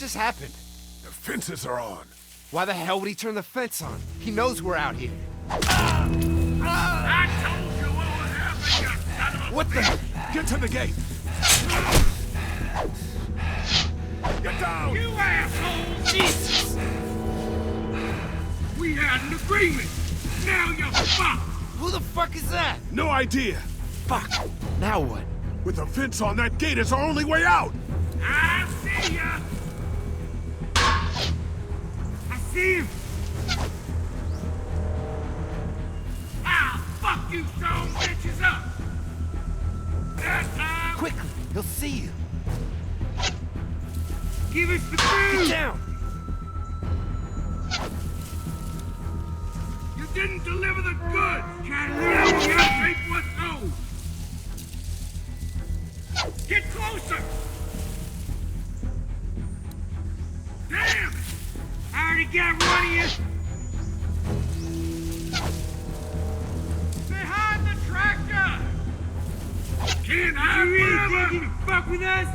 just happened? The fences are on. Why the hell would he turn the fence on? He knows we're out here. I told you what would happen, you son of a... What the? Get to the gate. Get down! You asshole! Jesus! We had an agreement. Now you're fucked. Who the fuck is that? No idea. Fuck. Now what? With the fence on that gate, it's our only way out. I see ya. I see him. I'll fuck you some bitches up. That time. Quickly, he'll see you. Give us the food. Get down! You didn't deliver the goods. Can't take what's owed. Get closer. Damn it! I already got one of you. Behind the tractor. Can't I really think you can fuck with us?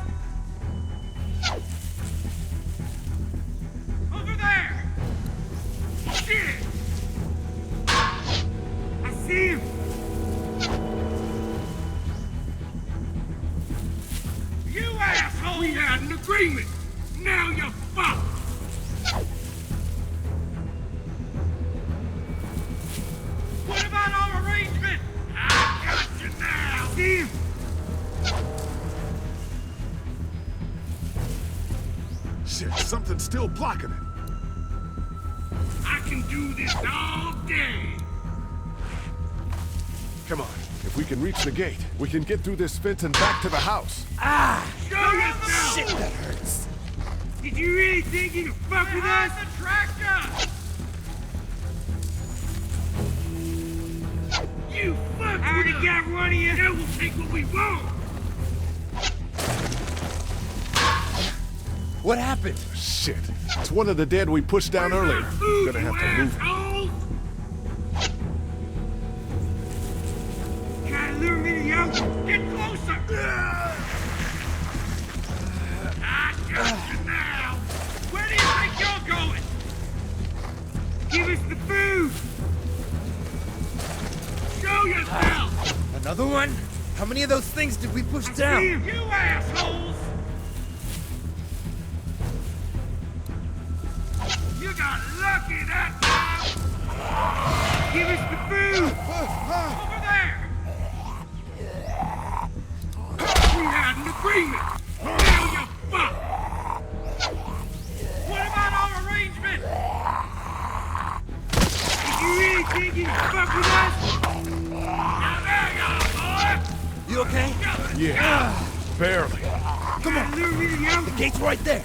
Over there! Shit! I see him! You asshole! We had an agreement! Now you're fucked! What about our arrangement? I got you now! I see him! Shit, something's still blocking it. I can do this all day! Come on. If we can reach the gate, we can get through this fence and back to the house. Show yourself! Shit, that hurts. Did you really think you could fuck with us? The tractor! You fuck I already got one of you! Now we'll take what we want! What happened? Shit. It's one of the dead we pushed down earlier. Food, Gonna have to move. assholes! Try to lure me to you? Get closer! I got you now! Where do you think you're going? Give us the food! Show yourself! Another one? How many of those things did we push I down? see him, you assholes! You got lucky that time! Give us the food! Over there! We had an agreement! Now you're fucked! What about our arrangement? Did you really think you could fuck with us? Now there you are, boy! You okay? Yeah, barely. Come on. Lure me to you? The gate's right there.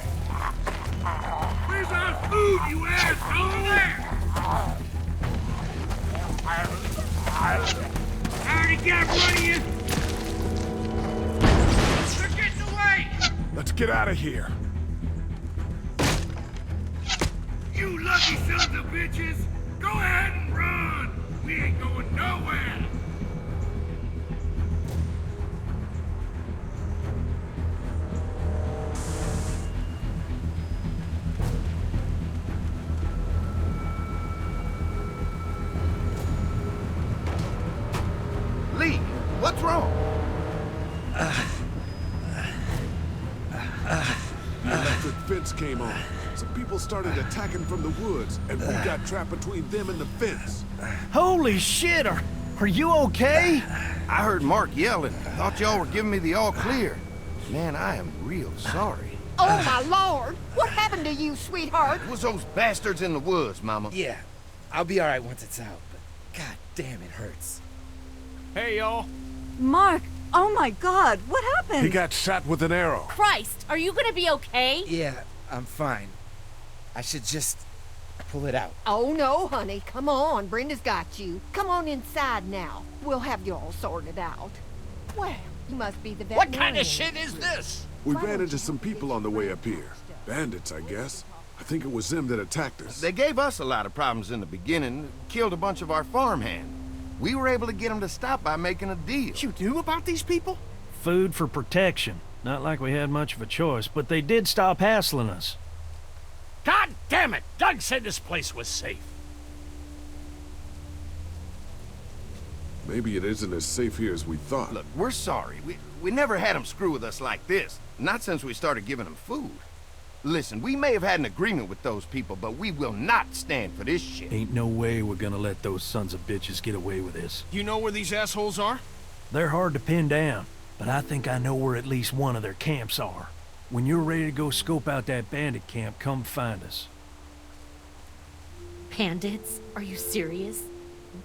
Where's our food, you asshole? There! I already got one of you! They're getting away! Let's get out of here. You lucky sons of bitches! Go ahead and run! We ain't going nowhere! Lee, what's wrong? The electric fence came on. Some people started attacking from the woods, and we got trapped between them and the fence. Holy shit, are you okay? I heard Mark yelling. Thought y'all were giving me the all clear. Man, I am real sorry. Oh, my Lord! What happened to you, sweetheart? It was those bastards in the woods, Mama. Yeah, I'll be alright once it's out, but god damn, it hurts. Hey, y'all. Mark, oh my God, what happened? He got shot with an arrow. Christ, are you gonna be okay? Yeah, I'm fine. I should just pull it out. Oh, no, honey. Come on. Brenda's got you. Come on inside now. We'll have you all sorted out. Well, you must be the veterinarian. What kind of shit is this? We ran into some people on the way up here. Bandits, I guess. I think it was them that attacked us. They gave us a lot of problems in the beginning, killed a bunch of our farmhand. We were able to get them to stop by making a deal. You knew about these people? Food for protection. Not like we had much of a choice, but they did stop hassling us. God damn it! Doug said this place was safe. Maybe it isn't as safe here as we thought. Look, we're sorry. We never had them screw with us like this. Not since we started giving them food. Listen, we may have had an agreement with those people, but we will not stand for this shit. Ain't no way we're gonna let those sons of bitches get away with this. You know where these assholes are? They're hard to pin down, but I think I know where at least one of their camps are. When you're ready to go scope out that bandit camp, come find us. Bandits? Are you serious?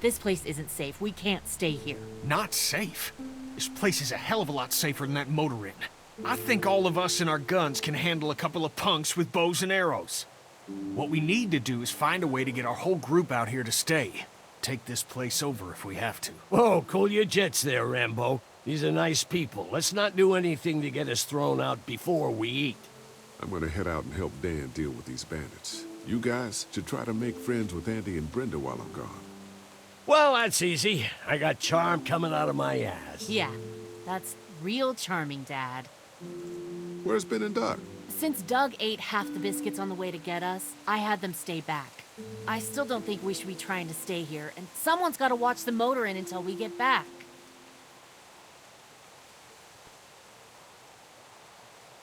This place isn't safe. We can't stay here. Not safe. This place is a hell of a lot safer than that motor inn. I think all of us and our guns can handle a couple of punks with bows and arrows. What we need to do is find a way to get our whole group out here to stay. Take this place over if we have to. Whoa, cool your jets there, Rambo. These are nice people. Let's not do anything to get us thrown out before we eat. I'm gonna head out and help Dan deal with these bandits. You guys should try to make friends with Andy and Brenda while I'm gone. Well, that's easy. I got charm coming out of my ass. Yeah, that's real charming, Dad. Where's Ben and Doug? Since Doug ate half the biscuits on the way to get us, I had them stay back. I still don't think we should be trying to stay here, and someone's got to watch the motor inn until we get back.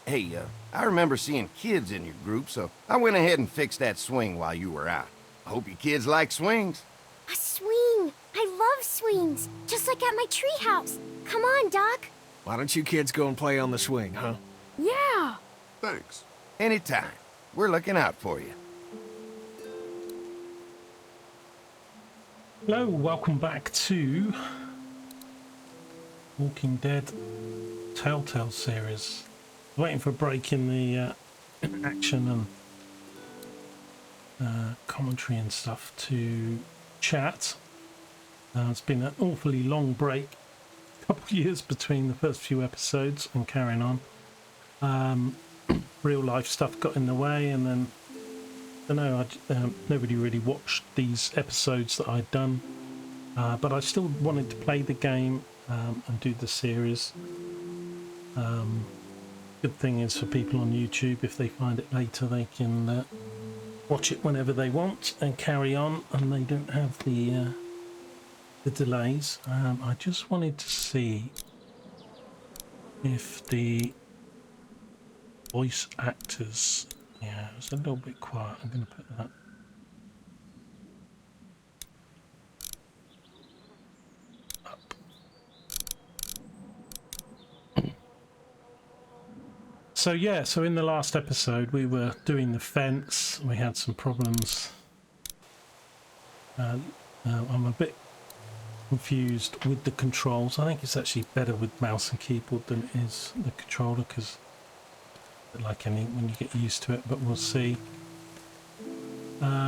Hey, I remember seeing kids in your group, so I went ahead and fixed that swing while you were out. I hope you kids like swings. A swing! I love swings! Just like at my treehouse. Come on, Doc. Why don't you kids go and play on the swing, huh? Yeah! Thanks. Anytime. We're looking out for you. Hello, welcome back to Walking Dead Telltale series. Waiting for a break in the action and commentary and stuff to chat. It's been an awfully long break, a couple of years between the first few episodes and carrying on. Real life stuff got in the way, and then I don't know, nobody really watched these episodes that I'd done, but I still wanted to play the game and do the series. Good thing is for people on YouTube, if they find it later, they can watch it whenever they want and carry on, and they don't have the delays. I just wanted to see if the voice actors, yeah, it was a little bit quiet. I'm going to put that up. So in the last episode we were doing the fence. We had some problems. I'm a bit confused with the controls. I think it's actually better with mouse and keyboard than it is the controller, because like any, when you get used to it, but we'll see.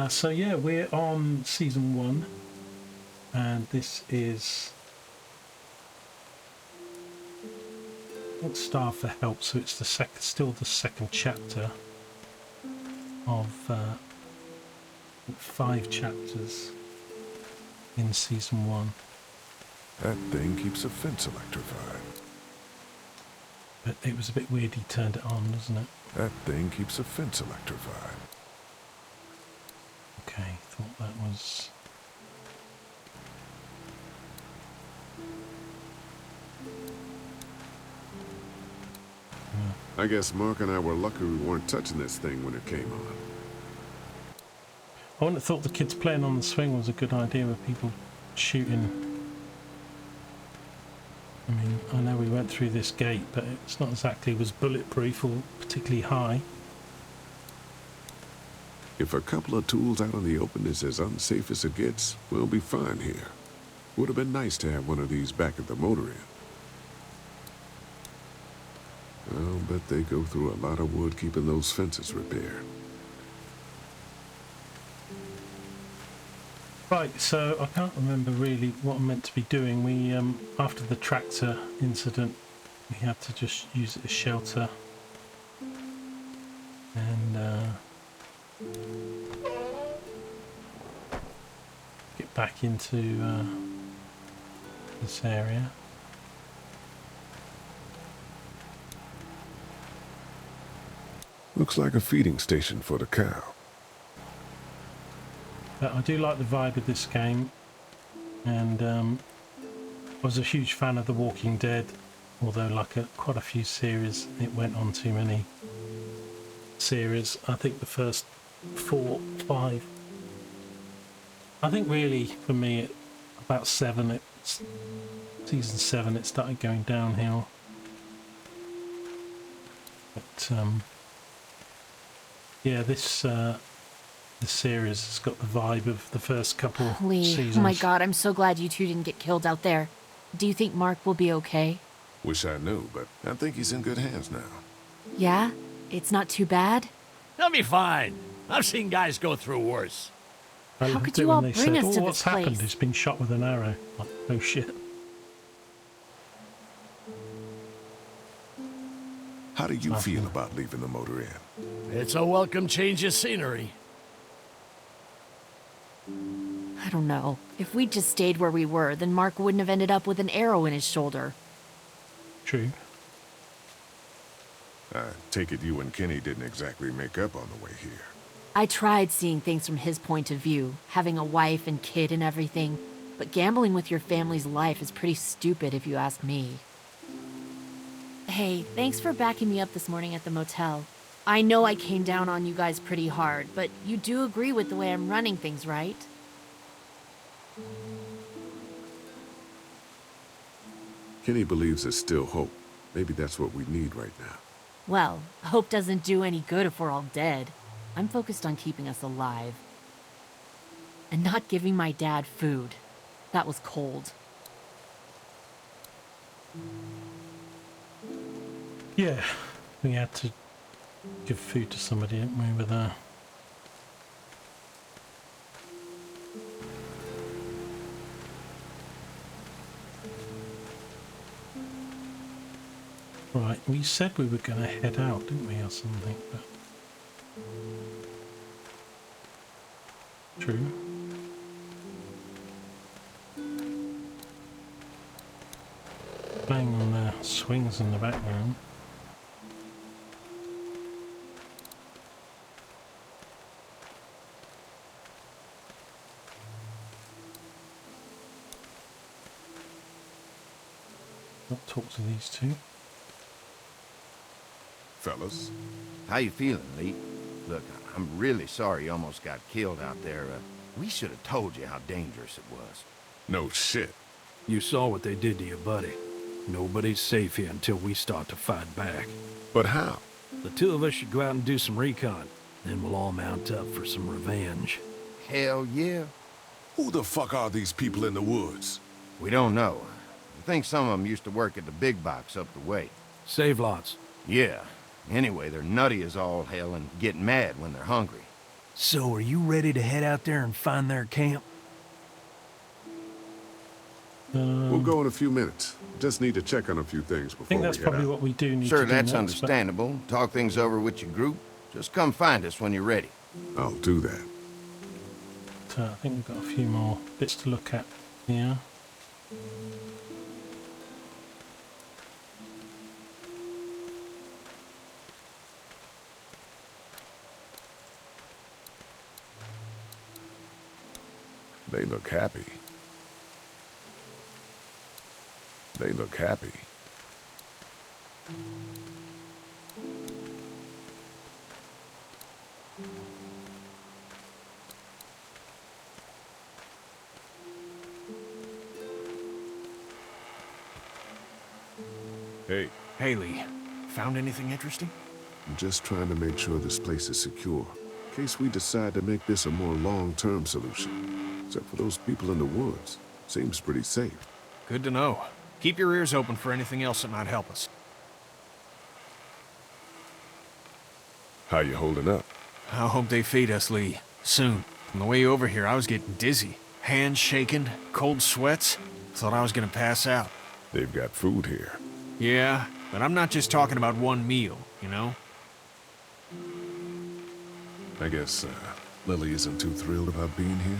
So yeah, we're on season 1, and this is Star for Help, so it's the still the second chapter of 5 chapters in season 1. That thing keeps a fence electrified. But it was a bit weird he turned it on, doesn't it? That thing keeps a fence electrified. Okay, thought that was... I guess Mark and I were lucky we weren't touching this thing when it came on. I wouldn't have thought the kids playing on the swing was a good idea with people shooting. I mean, I know we went through this gate, but it's not exactly was bulletproof or particularly high. If a couple of tools out in the open is as unsafe as it gets, we'll be fine here. Would have been nice to have one of these back at the motor inn. I'll bet they go through a lot of wood keeping those fences repaired. Right, so I can't remember really what I'm meant to be doing. We, after the tractor incident, we had to just use it as shelter. And get back into this area. Looks like a feeding station for the cow. But I do like the vibe of this game, and I was a huge fan of The Walking Dead, although like quite a few series, it went on too many series. I think the first 4, 5. I think really for me, about 7, it's season 7, it started going downhill. But yeah, this series has got the vibe of the first couple Lee, seasons. oh my god, I'm so glad you two didn't get killed out there. Do you think Mark will be okay? Wish I knew, but I think he's in good hands now. Yeah? It's not too bad? He'll be fine. I've seen guys go through worse. I How loved could it you when all they bring said, us to what's this place?" happened? He's been shot with an arrow. Like, oh shit. How do you feel about leaving the motor inn? It's a welcome change of scenery. I don't know. If we'd just stayed where we were, then Mark wouldn't have ended up with an arrow in his shoulder. True. I take it you and Kenny didn't exactly make up on the way here. I tried seeing things from his point of view, having a wife and kid and everything, but gambling with your family's life is pretty stupid if you ask me. Hey, thanks for backing me up this morning at the motel. I know I came down on you guys pretty hard, but you do agree with the way I'm running things, right? Kenny believes there's still hope. Maybe that's what we need right now. Well, hope doesn't do any good if we're all dead. I'm focused on keeping us alive. And not giving my dad food. That was cold. Yeah, we had to give food to somebody, didn't we, with a... Right, we said we were going to head out, didn't we, or something, but... True. Playing on the swings in the background. I'll talk to these two. Fellas? How you feeling, Lee? Look, I'm really sorry you almost got killed out there. We should have told you how dangerous it was. No shit. You saw what they did to your buddy. Nobody's safe here until we start to fight back. But how? The two of us should go out and do some recon. Then we'll all mount up for some revenge. Hell yeah. Who the fuck are these people in the woods? We don't know. I think some of them used to work at the big box up the way. Save lots. Yeah. Anyway, they're nutty as all hell and get mad when they're hungry. So are you ready to head out there and find their camp? We'll go in a few minutes. Just need to check on a few things before I think that's we head probably out. what we do need to Sure, do that's next, understandable. Talk things over with your group. Just come find us when you're ready. I'll do that. But, I think we've got a few more bits to look at here. They look happy. They look happy. Hey, Haley, found anything interesting? I'm just trying to make sure this place is secure, in case we decide to make this a more long-term solution. Except for those people in the woods. Seems pretty safe. Good to know. Keep your ears open for anything else that might help us. How you holding up? I hope they feed us, Lee. Soon. On the way over here, I was getting dizzy. Hands shaking, cold sweats. Thought I was gonna pass out. They've got food here. Yeah, but I'm not just talking about one meal, you know? I guess, Lily isn't too thrilled about being here.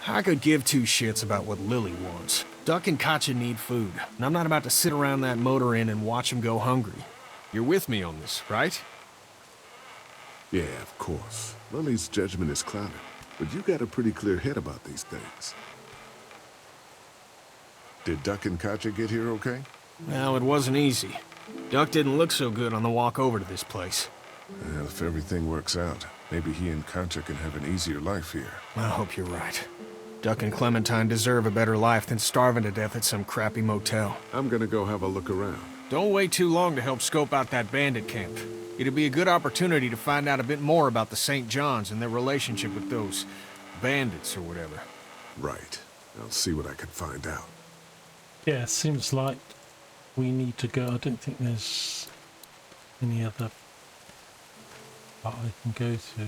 I could give two shits about what Lily wants. Duck and Katja need food, and I'm not about to sit around that motor inn and watch them go hungry. You're with me on this, right? Yeah, of course. Lily's judgment is clouded. but you got a pretty clear head about these things. Did Duck and Katja get here okay? Well, it wasn't easy. Duck didn't look so good on the walk over to this place. Well, if everything works out, maybe he and Katja can have an easier life here. I hope you're right. Duck and Clementine deserve a better life than starving to death at some crappy motel. I'm gonna go have a look around. Don't wait too long to help scope out that bandit camp. It'd be a good opportunity to find out a bit more about the St. John's and their relationship with those bandits or whatever. Right. I'll see what I can find out. Yeah, seems like we need to go. I don't think there's any other part I can go to.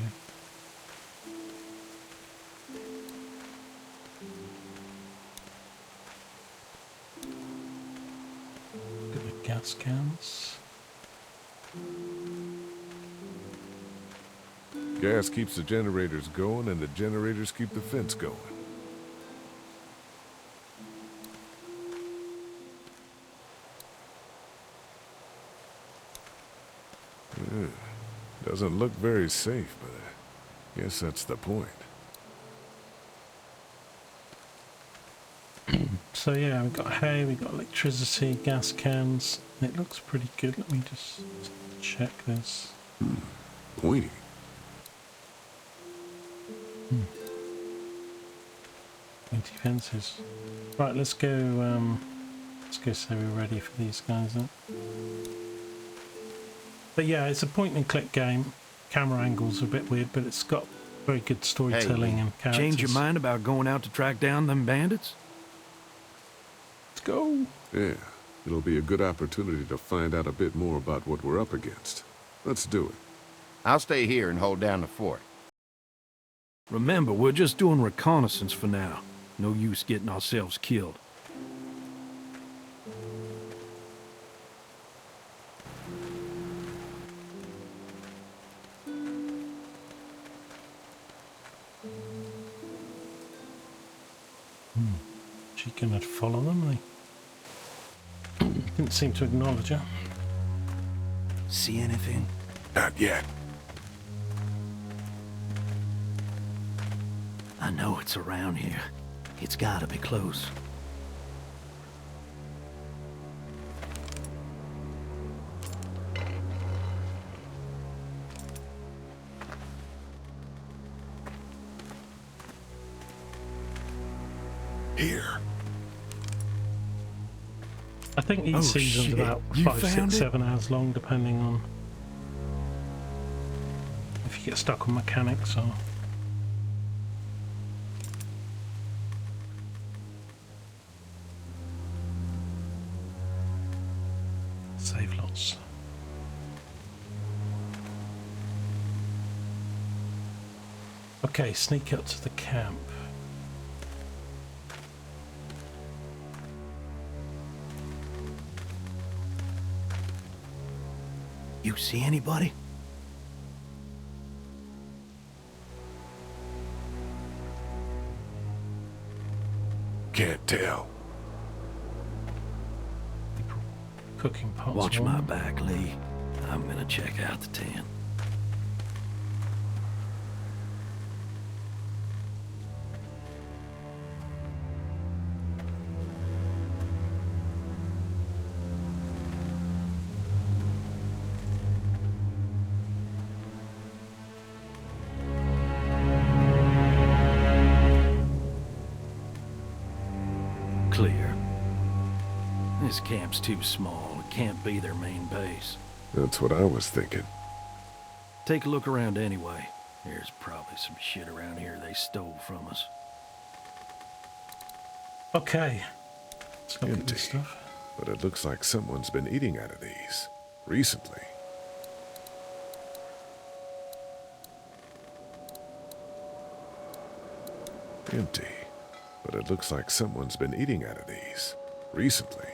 Look at the gas cans. Gas keeps the generators going, and the generators keep the fence going. Doesn't look very safe, but I guess that's the point. So yeah, we've got hay, we've got electricity, gas cans. It looks pretty good. Let me just check this. Pointy. Pointy fences. Right, let's go say we're ready for these guys then. But yeah, it's a point and click game. Camera angles are a bit weird, but it's got very good storytelling and characters. Change your mind about going out to track down them bandits? Let's go. Yeah, it'll be a good opportunity to find out a bit more about what we're up against. Let's do it. I'll stay here and hold down the fort. Remember, we're just doing reconnaissance for now. No use getting ourselves killed. She gonna follow them? They didn't seem to acknowledge her. See anything? Not yet. I know it's around here. It's gotta be close. Here. I think each season's shit. about You 5, found 6, it? 7 hours long, depending on if you get stuck on mechanics or. Save lots. Okay, sneak up to the camp. You see anybody? Can't tell. Cooking pots. Watch warm. my back, Lee. I'm gonna check out the tent. Clear. This camp's too small. It can't be their main base. That's what I was thinking. Take a look around anyway. There's probably some shit around here they stole from us. Okay. Let's look at Empty. this stuff. But it looks like someone's been eating out of these. Recently. Empty. But it looks like someone's been eating out of these. Recently.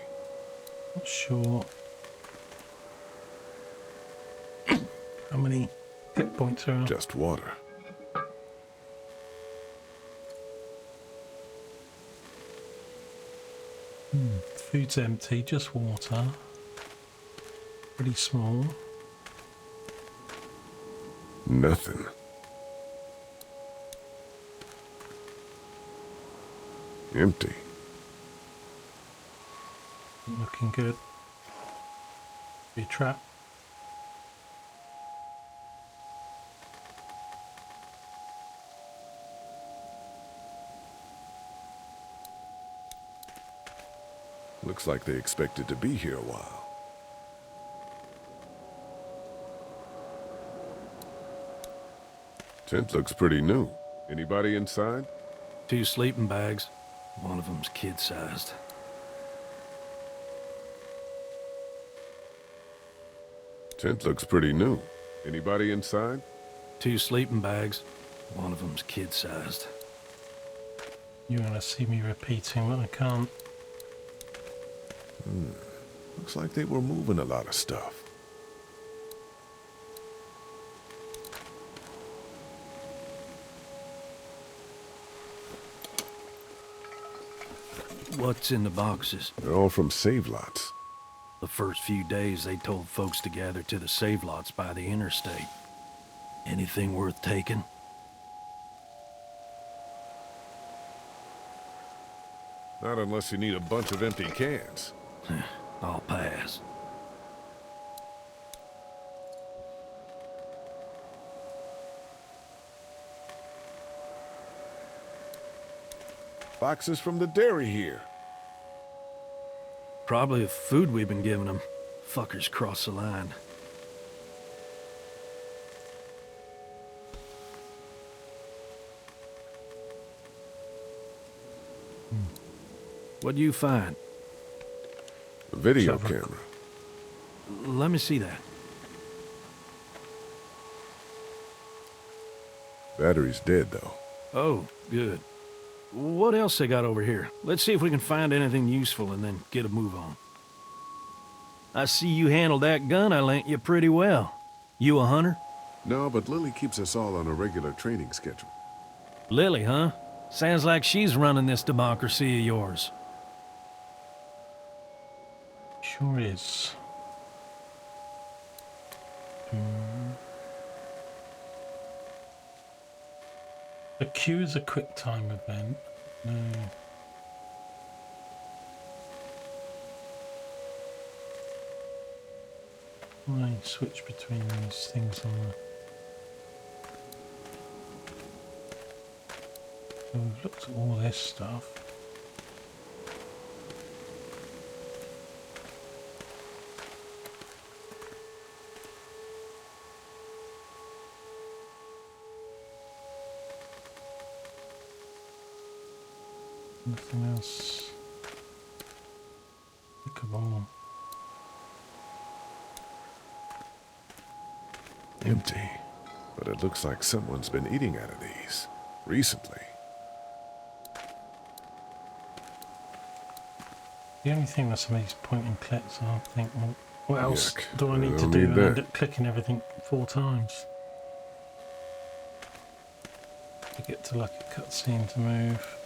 Not sure how many hit points are. Just water. Food's empty, just water. Pretty small. Empty. Looking good. Be a trap. Looks like they expected to be here a while. Tent looks pretty new. Anybody inside? 2 sleeping bags. One of them's kid-sized. Tent looks pretty new. Anybody inside? 2 sleeping bags. One of them's kid-sized. You want to see me repeating, but I can't. Looks like they were moving a lot of stuff. What's in the boxes? They're all from save lots. The first few days they told folks to gather to the save lots by the interstate. Anything worth taking? Not unless you need a bunch of empty cans. I'll pass. Boxes from the dairy here. Probably the food we've been giving them. Fuckers cross the line. What'd you find? A video camera. Let me see that. Battery's dead, though. Oh, good. What else they got over here? Let's see if we can find anything useful and then get a move on. I see you handled that gun I lent you pretty well. You a hunter? No, but Lily keeps us all on a regular training schedule. Lily, huh? Sounds like she's running this democracy of yours. Sure is. The queue is a quick time event. No. I switch between these things on the... So we've looked at all this stuff. Nothing else. Come on. Empty. But it looks like someone's been eating out of these. Recently. The only thing with some of these point and clicks, I think, well, what else Yuck. do I need I to don't do? need And that. end up clicking everything 4 times. To get to like a cutscene to move.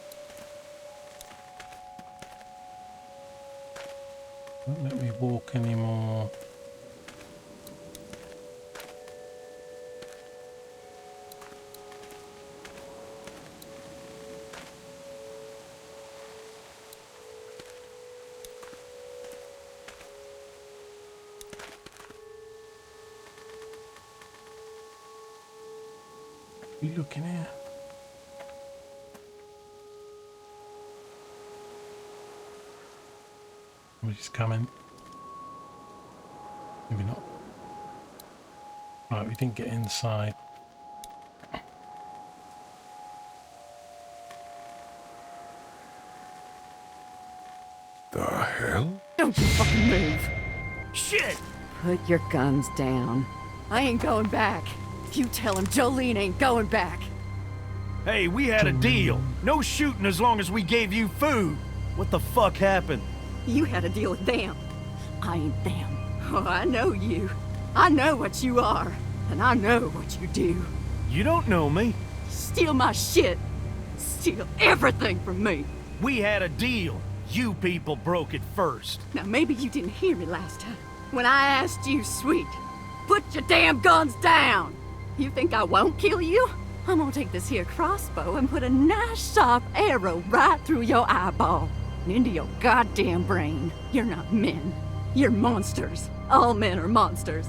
Won't let me walk anymore. Are you looking here? Somebody's coming. Maybe not. Right, we didn't get inside. The hell? Don't you fucking move. Shit! Put your guns down. I ain't going back. You tell him Jolene ain't going back. Hey, we had a deal. No shooting as long as we gave you food. What the fuck happened? You had a deal with them. I ain't them. Oh, I know you. I know what you are. And I know what you do. You don't know me. Steal my shit. Steal everything from me. We had a deal. You people broke it first. Now, maybe you didn't hear me last time. When I asked you, sweet, put your damn guns down. You think I won't kill you? I'm gonna take this here crossbow and put a nice sharp arrow right through your eyeball and into your goddamn brain. You're not men. You're monsters. All men are monsters.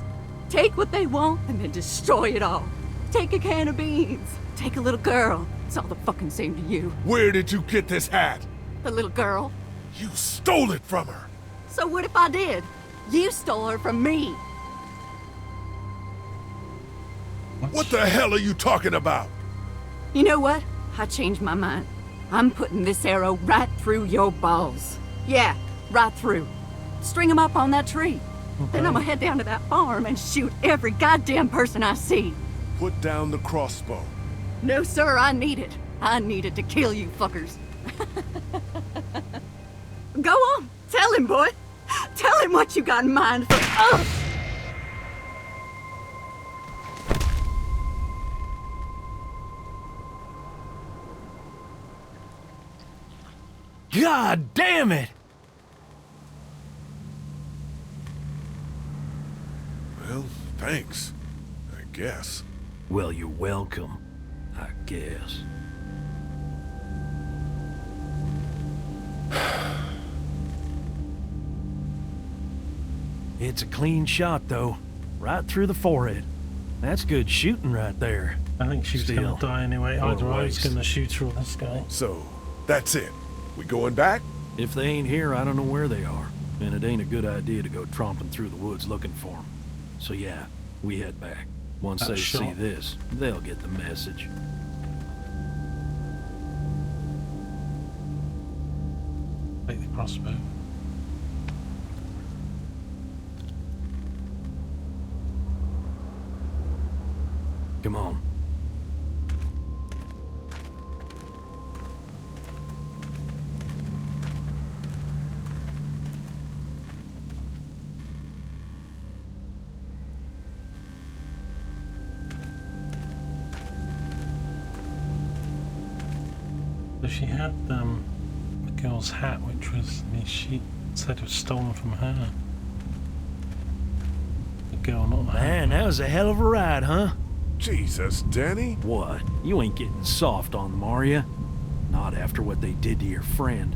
Take what they want and then destroy it all. Take a can of beans. Take a little girl. It's all the fucking same to you. Where did you get this hat? The little girl. You stole it from her. So what if I did? You stole her from me. What the hell are you talking about? You know what? I changed my mind. I'm putting this arrow right through your balls. Yeah, right through. String them up on that tree. Okay. Then I'm gonna head down to that farm and shoot every goddamn person I see. Put down the crossbow. No, sir, I need it. I need it to kill you fuckers. Go on, tell him, boy. Tell him what you got in mind for us. God damn it! Well, thanks. I guess. Well, you're welcome, I guess. It's a clean shot, though. Right through the forehead. That's good shooting right there. I think she's gonna die anyway. Either I was gonna shoot her or this guy. So, that's it. We going back? If they ain't here, I don't know where they are. And it ain't a good idea to go tromping through the woods looking for them. So yeah, we head back. Once they see this, they'll get the message. Take the crossbow. Come on. So she had the girl's hat, which was she said it was stolen from her. The girl, not the Man, that was a hell of a ride, huh? Jesus, Danny. What? You ain't getting soft on them, are you? Not after what they did to your friend.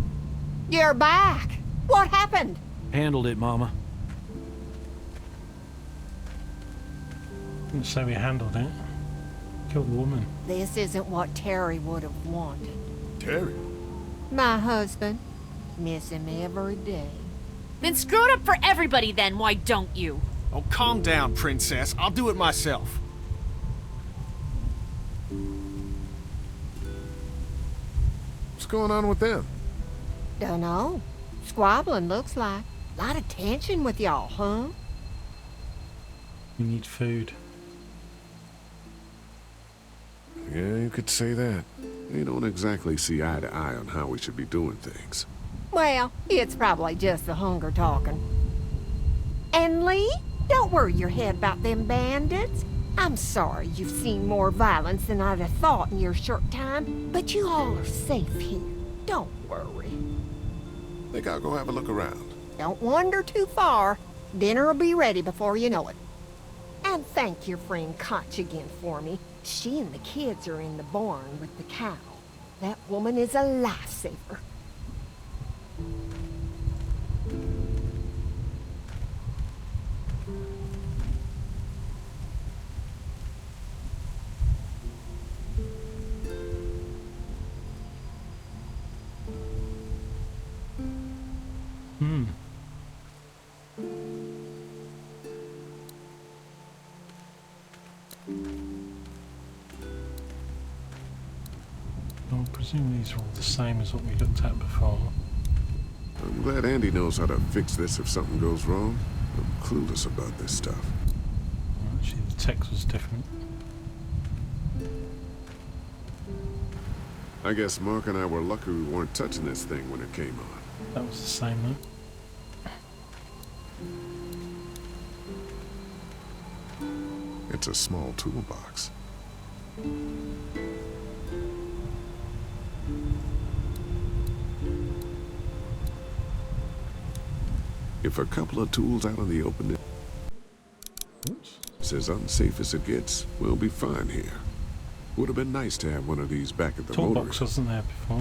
You're back. What happened? Handled it, Mama. Didn't say we handled it. Killed the woman. This isn't what Terry would have wanted. Terry? My husband. Miss him every day. Then screw it up for everybody then, why don't you? Oh, calm down, princess. I'll do it myself. What's going on with them? Dunno. Squabbling, looks like. Lot of tension with y'all, huh? We need food. Yeah, you could say that. They don't exactly see eye to eye on how we should be doing things. Well, it's probably just the hunger talking. And Lee, don't worry your head about them bandits. I'm sorry you've seen more violence than I'd have thought in your short time, but you all are safe here. Don't worry. Think I'll go have a look around. Don't wander too far. Dinner'll be ready before you know it. And thank your friend Koch again for me. She and the kids are in the barn with the cow. That woman is a lifesaver. I presume these are all the same as what we looked at before. I'm glad Andy knows how to fix this if something goes wrong. I'm clueless about this stuff. Actually, the text was different. I guess Mark and I were lucky we weren't touching this thing when it came on. That was the same, though. It's a small toolbox. If a couple of tools out in the open is as unsafe as it gets, we'll be fine here. Would have been nice to have one of these back at the Toolbox motor. wasn't there before.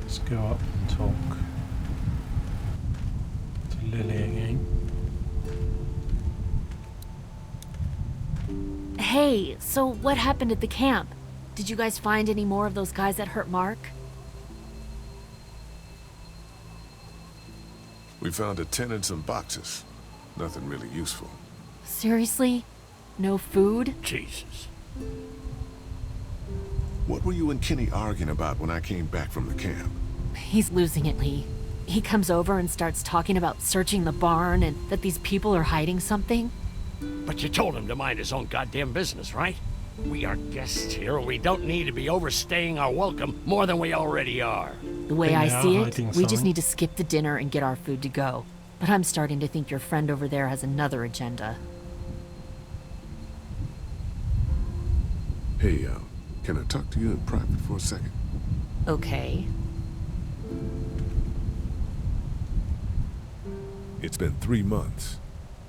Let's go up and talk to Lily again. Hey, so what happened at the camp? Did you guys find any more of those guys that hurt Mark? We found a tent and some boxes. Nothing really useful. Seriously? No food? Jesus. What were you and Kenny arguing about when I came back from the camp? He's losing it, Lee. He comes over and starts talking about searching the barn and that these people are hiding something. But you told him to mind his own goddamn business, right? We are guests here, and we don't need to be overstaying our welcome more than we already are. The way They I are see it, hiding we just something. need to skip the dinner and get our food to go. But I'm starting to think your friend over there has another agenda. Hey, can I talk to you in private for a second? Okay. It's been 3 months.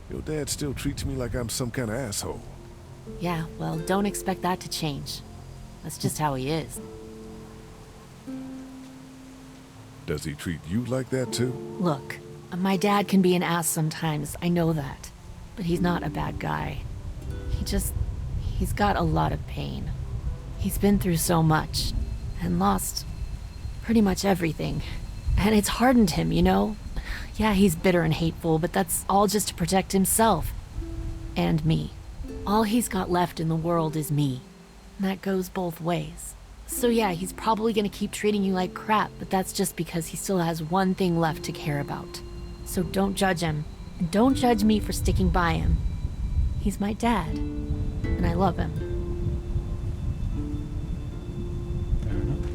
Your dad still treats me like I'm some kind of asshole. Yeah, well, don't expect that to change. That's just how he is. Does he treat you like that too? Look, my dad can be an ass sometimes, I know that. But he's not a bad guy. He's got a lot of pain. He's been through so much, and lost pretty much everything. And it's hardened him, you know? Yeah, he's bitter and hateful, but that's all just to protect himself. And me. All he's got left in the world is me. And that goes both ways. So yeah, he's probably gonna keep treating you like crap, but that's just because he still has one thing left to care about. So don't judge him, and don't judge me for sticking by him. He's my dad, and I love him. Fair enough.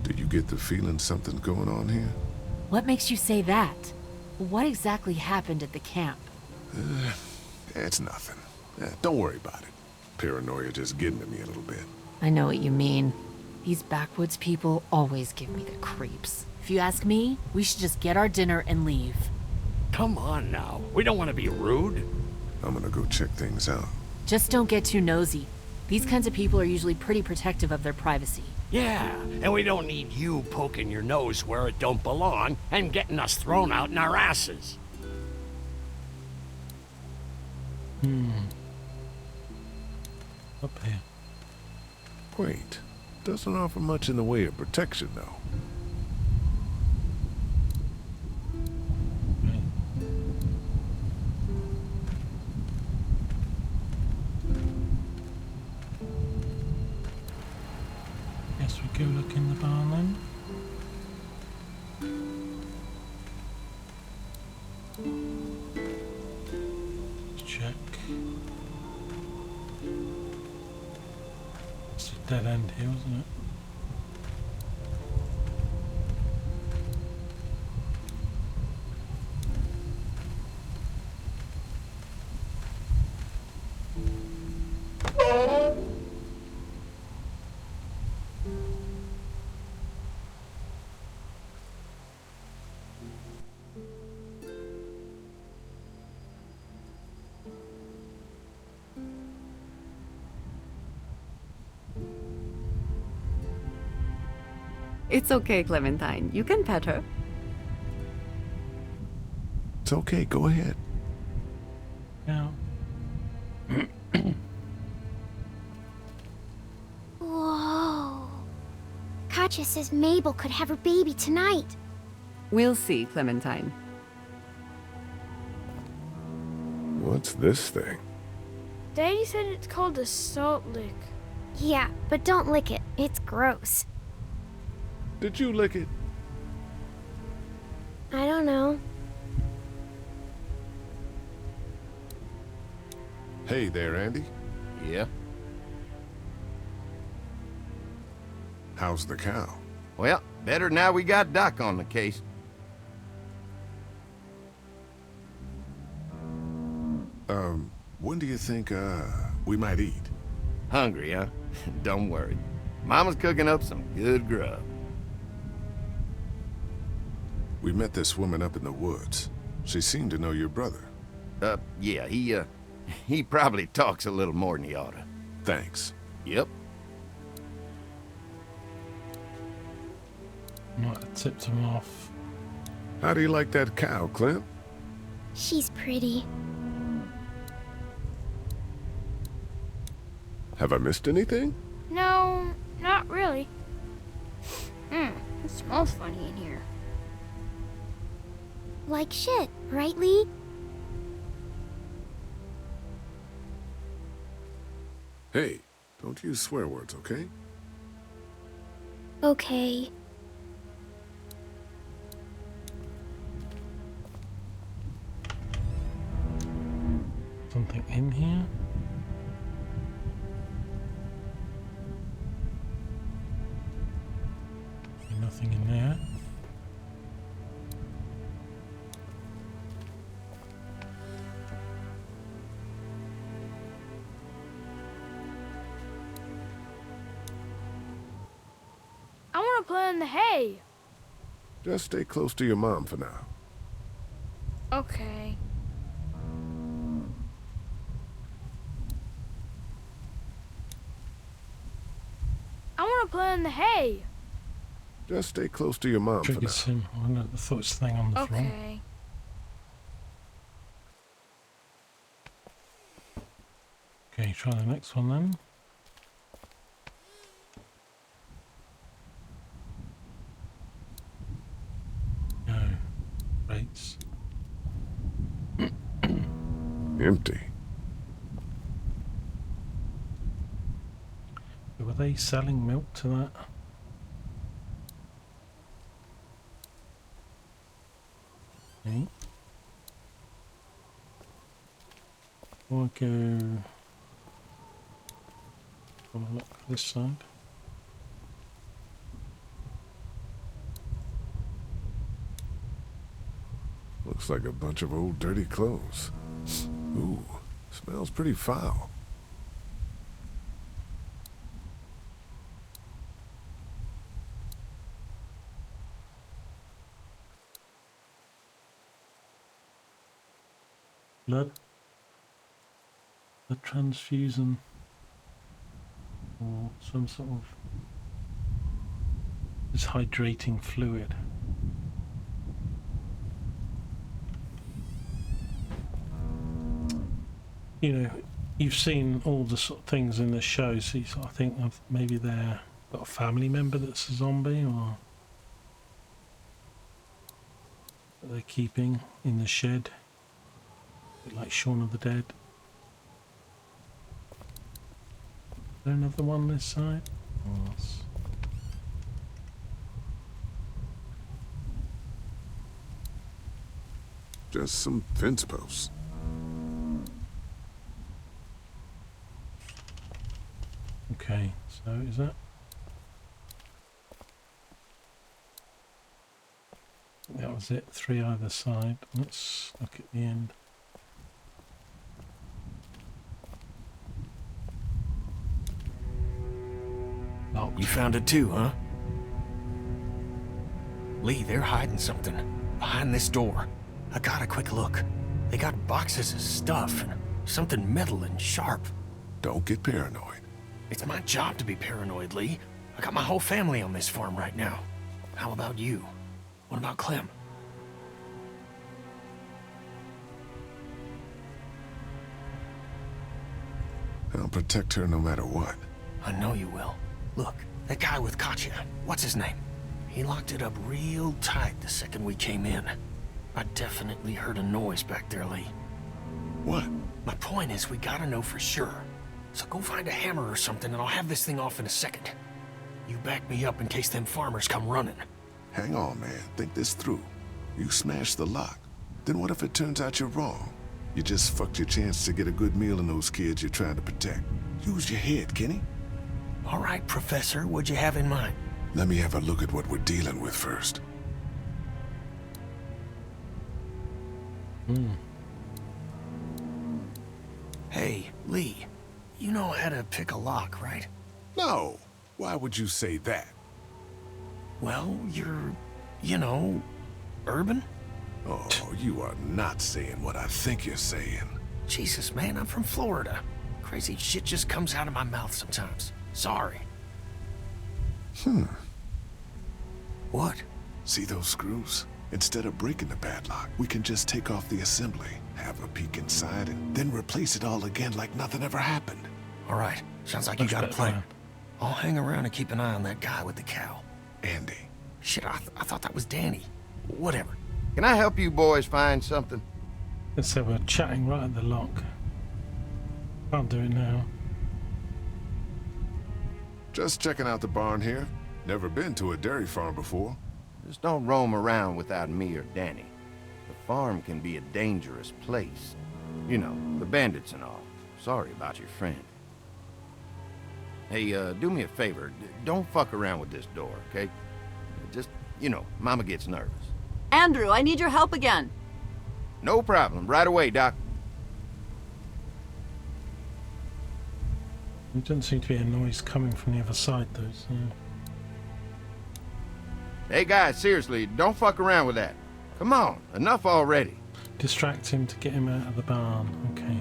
Do you get the feeling something's going on here? What makes you say that? What exactly happened at the camp? It's nothing. Don't worry about it. Paranoia just getting to me a little bit. I know what you mean. These backwoods people always give me the creeps. If you ask me, we should just get our dinner and leave. Come on now. We don't want to be rude. I'm gonna go check things out. Just don't get too nosy. These kinds of people are usually pretty protective of their privacy. Yeah, and we don't need you poking your nose where it don't belong and getting us thrown out in our asses. Up here. Quaint. Doesn't offer much in the way of protection, though. Right. Guess we go look in the barn then. Check. It's a dead end here, isn't it? It's okay, Clementine. You can pet her. It's okay, go ahead. Yeah. Whoa. Katja says Mabel could have her baby tonight. We'll see, Clementine. What's this thing? Daddy said it's called a salt lick. Yeah, but don't lick it. It's gross. Did you lick it? I don't know. Hey there, Andy. Yeah? How's the cow? Well, better now we got Doc on the case. When do you think, We might eat. Hungry, huh? Don't worry. Mama's cooking up some good grub. We met this woman up in the woods. She seemed to know your brother. Yeah, he probably talks a little more than he oughta. Thanks. Yep. Might have tipped him off. How do you like that cow, Clem? She's pretty. Have I missed anything? No, not really. It smells funny in here. Like shit, right, Lee? Hey, don't use swear words, okay? Okay. Something in here? Nothing in there. I want to play in the hay. Just stay close to your mom for now. Okay. I want to play in the hay. Just stay close to your mom for now. Triggers him. I thought it's thing on the floor. Okay. Okay, try the next one then. No. Rates. Empty. Were they selling milk to that? Okay. I'll go... Have a look this side. Looks like a bunch of old dirty clothes. Ooh, smells pretty foul. Blood transfusion or some sort of this hydrating fluid. You know, you've seen all the sort of things in the show, so you sort of think of maybe they're got a family member that's a zombie, or that they're keeping in the shed, a bit like Shaun of the Dead. Is there another one this side? Yes. Just some fence posts. Okay, so is that? That was it, 3 either side. Let's look at the end. Oh, you found it too, huh? Lee, they're hiding something behind this door. I got a quick look. They got boxes of stuff and something metal and sharp. Don't get paranoid. It's my job to be paranoid, Lee. I got my whole family on this farm right now. How about you? What about Clem? I'll protect her no matter what. I know you will. Look, that guy with Katya, what's his name? He locked it up real tight the second we came in. I definitely heard a noise back there, Lee. What? My point is, we gotta know for sure. So go find a hammer or something and I'll have this thing off in a second. You back me up in case them farmers come running. Hang on, man. Think this through. You smashed the lock. Then what if it turns out you're wrong? You just fucked your chance to get a good meal in those kids you're trying to protect. Use your head, Kenny. All right, Professor, what'd you have in mind? Let me have a look at what we're dealing with first. Hey, Lee. You know how to pick a lock, right? No. Why would you say that? Well, you know, urban? Oh, you are not saying what I think you're saying. Jesus, man, I'm from Florida. Crazy shit just comes out of my mouth sometimes. Sorry. What? See those screws? Instead of breaking the padlock, we can just take off the assembly, have a peek inside, and then replace it all again like nothing ever happened. All right. Sounds like you got a plan. I'll hang around and keep an eye on that guy with the cow. Andy. Shit, I thought that was Danny. Whatever. Can I help you boys find something? So we're chatting right at the lock. Can't do it now. Just checking out the barn here. Never been to a dairy farm before. Just don't roam around without me or Danny. The farm can be a dangerous place. You know, the bandits and all. Sorry about your friend. Hey, do me a favor. Don't fuck around with this door, okay? Just, you know, Mama gets nervous. Andrew, I need your help again. No problem. Right away, Doc. There doesn't seem to be a noise coming from the other side, though, so... Hey, guys, seriously, don't fuck around with that. Come on, enough already. Distract him to get him out of the barn. Okay.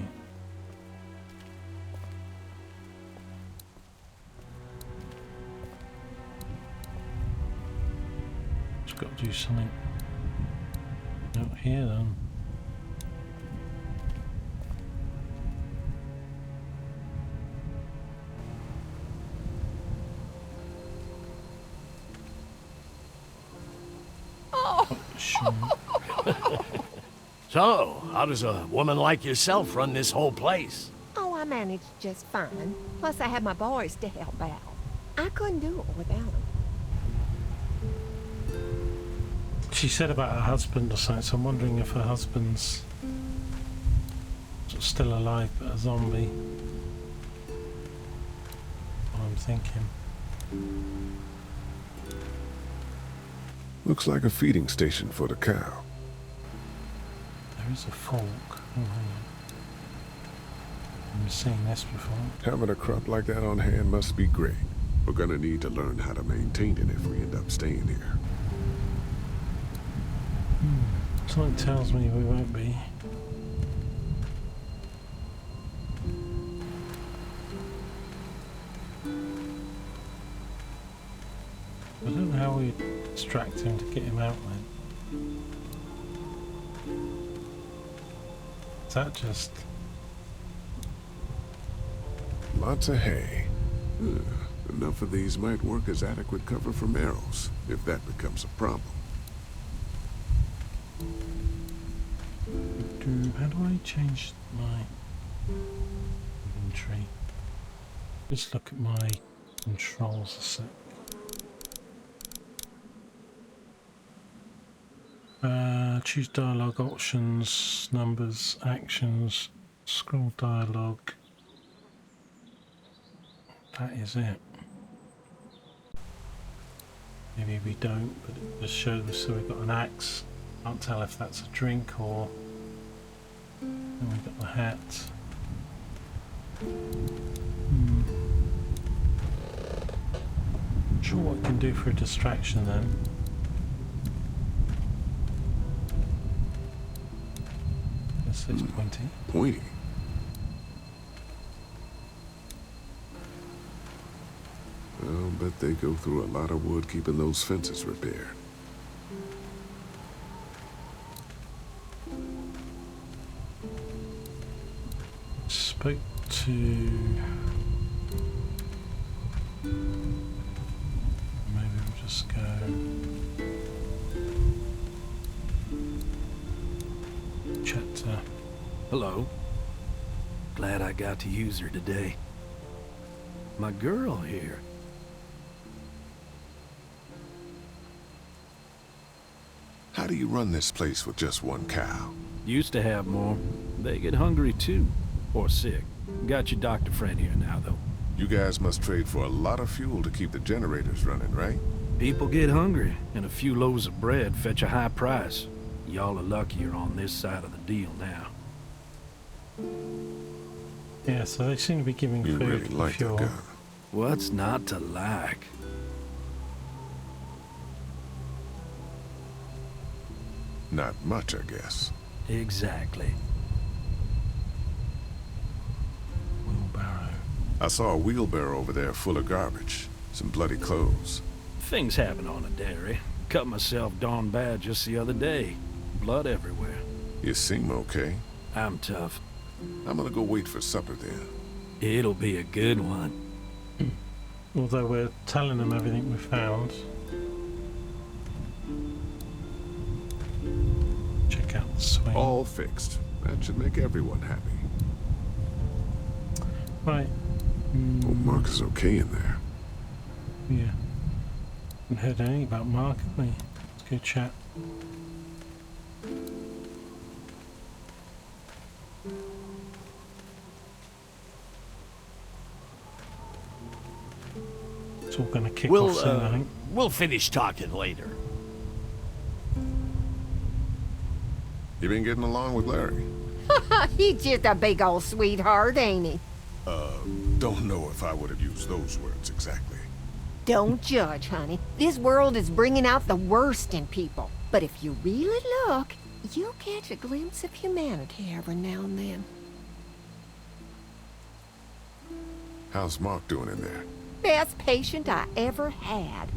Just got to do something. Out here, then. So, how does a woman like yourself run this whole place? Oh, I managed just fine. Plus, I had my boys to help out. I couldn't do it without them. She said about her husband or something, so I'm wondering if her husband's sort of still alive but a zombie. What I'm thinking. Looks like a feeding station for the cow. There is a fork. Oh, hang on. I've seen this before. Having a crop like that on hand must be great. We're gonna need to learn how to maintain it if we end up staying here. Something tells me we won't be. I don't know how we distract him to get him out then. Is that just... Lots of hay. Enough of these might work as adequate cover from arrows, if that becomes a problem. How do I change my inventory? Just look at my controls a sec. Choose dialogue options, numbers, actions, scroll dialogue. That is it. Maybe we don't, but it just shows us. So we've got an axe. Can't tell if that's a drink or. Then we've got the hat. Not sure what we can do for a distraction then. This is pointy. Pointy? I'll bet they go through a lot of wood keeping those fences repaired. Spoke to... Maybe we'll just go... Chat to... Hello. Glad I got to use her today. My girl here. How do you run this place with just one cow? Used to have more. They get hungry too. Or sick. Got your doctor friend here now, though. You guys must trade for a lot of fuel to keep the generators running, right? People get hungry, and a few loaves of bread fetch a high price. Y'all are lucky you're on this side of the deal now. Yeah, so they seem to be giving You food really and like that fuel. gun. What's not to like? Not much, I guess. Exactly. Wheelbarrow. I saw a wheelbarrow over there full of garbage. Some bloody clothes. Things happen on a dairy. Cut myself darn bad just the other day. Blood everywhere. You seem okay. I'm tough. I'm gonna go wait for supper then. It'll be a good one. Although we're telling them everything we found. Check out the swing. All fixed. That should make everyone happy. Right. Hope Mark is okay in there. Yeah. Haven't heard anything about Mark, have we? Let's go chat. It's all going to kick off soon, I think. We'll finish talking later. You been getting along with Larry? He's just a big old sweetheart, ain't he? Don't know if I would have used those words exactly. Don't judge, honey. This world is bringing out the worst in people. But if you really look, you'll catch a glimpse of humanity every now and then. How's Mark doing in there? Best patient I ever had.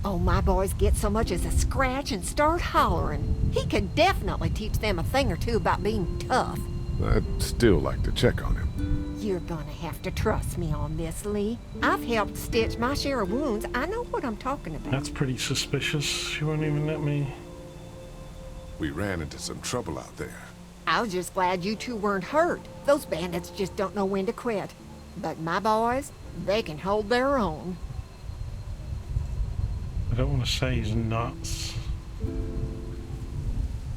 Oh, my boys get so much as a scratch and start hollering. He could definitely teach them a thing or two about being tough. I'd still like to check on him. You're gonna have to trust me on this, Lee. I've helped stitch my share of wounds. I know what I'm talking about. That's pretty suspicious. She won't even let me... We ran into some trouble out there. I was just glad you two weren't hurt. Those bandits just don't know when to quit. But my boys, they can hold their own. I don't want to say he's nuts.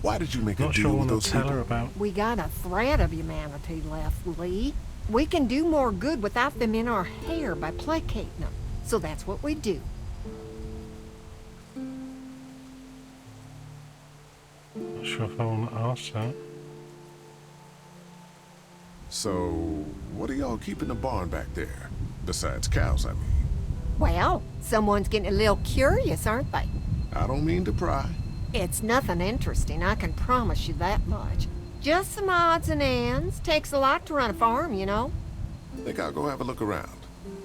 Why did you make a Not deal sure I with want those to tell people? her about. We got a thread of humanity left, Lee. We can do more good without them in our hair by placating them. So that's what we do. Not sure if I want to ask that. So, what are y'all keeping the barn back there? Besides cows, I mean. Well, someone's getting a little curious, aren't they? I don't mean to pry. It's nothing interesting, I can promise you that much. Just some odds and ends. Takes a lot to run a farm, you know. Think I'll go have a look around.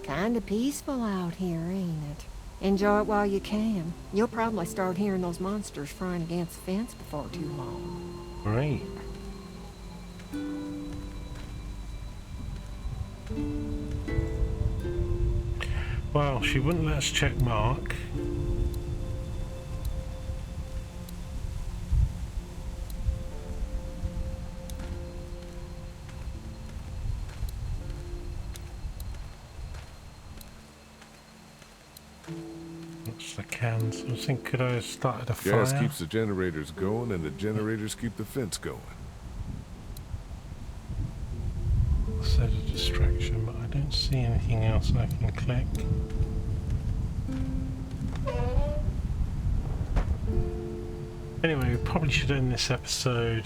Kinda peaceful out here, ain't it? Enjoy it while you can. You'll probably start hearing those monsters frying against the fence before too long. Right. Well, she wouldn't let us check Mark. What's the cans? I was thinking, could I have started a fire? Gas keeps the generators going, and the generators keep the fence going. Set a distraction, but I don't see anything else I can click. Anyway, we probably should end this episode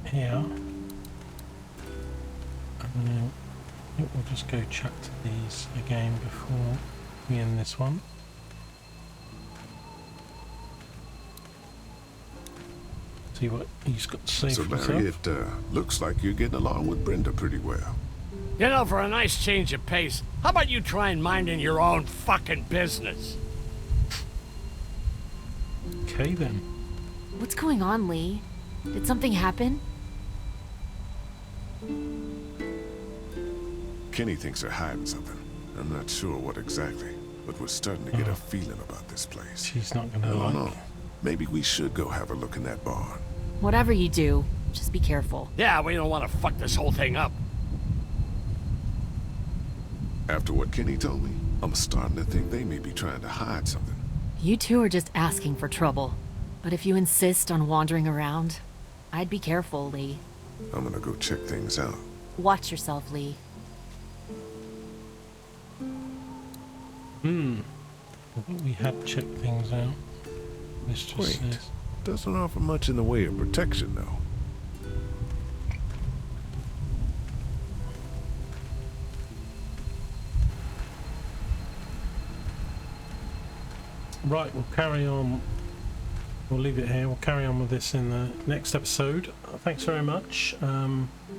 here. And then I think we'll just go chat to these again before we end this one. See what he's got to say So, for Larry, himself. it looks like you're getting along with Brenda pretty well. You know, for a nice change of pace, how about you try and minding your own fucking business? Okay then. What's going on, Lee? Did something happen? Kenny thinks they're hiding something. I'm not sure what exactly, but we're starting to get a feeling about this place. She's not I gonna don't like know. Maybe we should go have a look in that barn. Whatever you do, just be careful. Yeah, we don't want to fuck this whole thing up. After what Kenny told me, I'm starting to think they may be trying to hide something. You two are just asking for trouble. But if you insist on wandering around, I'd be careful, Lee. I'm gonna go check things out. Watch yourself, Lee. I think we had checked things out. This just Wait, says. doesn't offer much in the way of protection, though. Right, we'll carry on. We'll leave it here. We'll carry on with this in the next episode. Thanks very much.